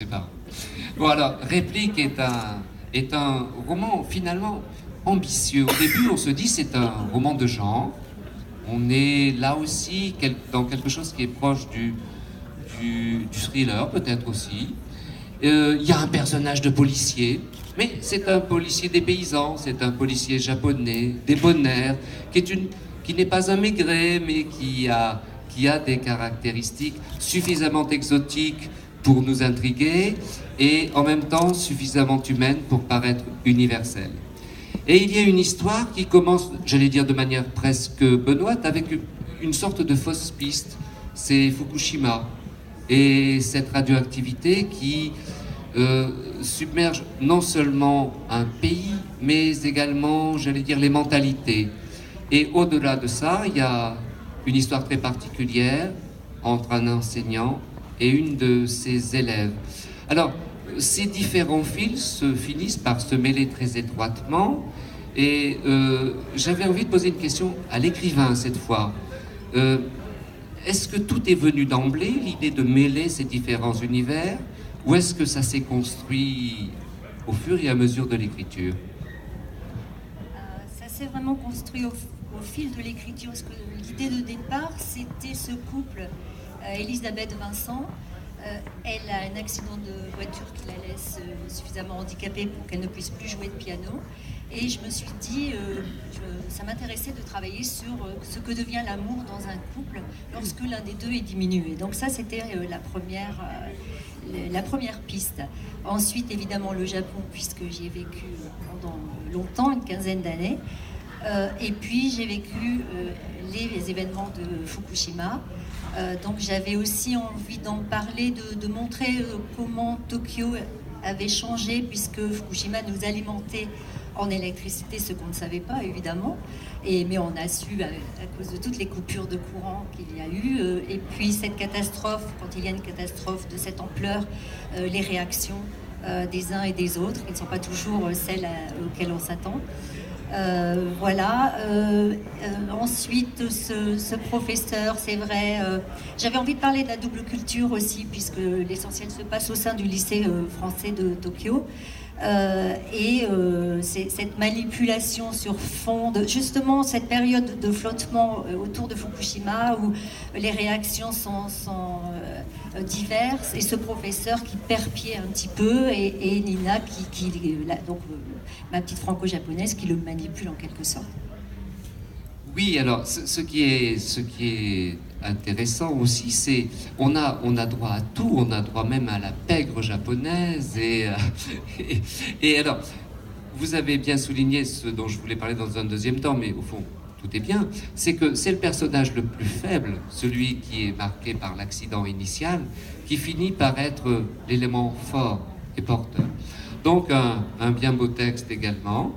C'est pas. Bon alors, Réplique est un roman finalement ambitieux. Au début, on se dit c'est un roman de genre. On est là aussi dans quelque chose qui est proche du thriller, peut-être aussi. Il y a un personnage de policier, mais c'est un policier des paysans, c'est un policier japonais, débonnaire, qui n'est pas un maigret, mais qui a des caractéristiques suffisamment exotiques pour nous intriguer et en même temps suffisamment humaine pour paraître universelle. Et il y a une histoire qui commence, j'allais dire de manière presque benoîte, avec une sorte de fausse piste. C'est Fukushima et cette radioactivité qui submerge non seulement un pays, mais également, j'allais dire, les mentalités. Et au-delà de ça, il y a une histoire très particulière entre un enseignant et une de ses élèves. Alors, ces différents fils se finissent par se mêler très étroitement et j'avais envie de poser une question à l'écrivain cette fois. Est-ce que tout est venu d'emblée, l'idée de mêler ces différents univers, ou est-ce que ça s'est construit au fur et à mesure de l'écriture? Ça s'est vraiment construit au fil de l'écriture, parce que l'idée de départ, c'était ce couple, Elisabeth Vincent. Elle a un accident de voiture qui la laisse suffisamment handicapée pour qu'elle ne puisse plus jouer de piano. Et je me suis dit, ça m'intéressait de travailler sur ce que devient l'amour dans un couple lorsque l'un des deux est diminué. Donc ça, c'était la première piste. Ensuite, évidemment, le Japon, puisque j'y ai vécu pendant longtemps, une quinzaine d'années. Et puis, j'ai vécu les événements de Fukushima. Donc j'avais aussi envie d'en parler, de montrer comment Tokyo avait changé, puisque Fukushima nous alimentait en électricité, ce qu'on ne savait pas évidemment, mais on a su à cause de toutes les coupures de courant qu'il y a eu, et puis cette catastrophe, quand il y a une catastrophe de cette ampleur, les réactions des uns et des autres, qui ne sont pas toujours celles auxquelles on s'attend. Voilà. Ensuite, ce professeur, c'est vrai, j'avais envie de parler de la double culture aussi, puisque l'essentiel se passe au sein du lycée français de Tokyo. C'est cette manipulation sur fond de justement cette période de flottement autour de Fukushima où les réactions sont diverses, et ce professeur qui perd pied un petit peu, et Nina donc ma petite franco-japonaise, qui le manipule en quelque sorte. Oui, alors ce qui est intéressant aussi, c'est on a droit à tout, on a droit même à la pègre japonaise et alors vous avez bien souligné ce dont je voulais parler dans un deuxième temps, mais au fond tout est bien, c'est que c'est le personnage le plus faible, celui qui est marqué par l'accident initial, qui finit par être l'élément fort et porteur. Donc un bien beau texte également.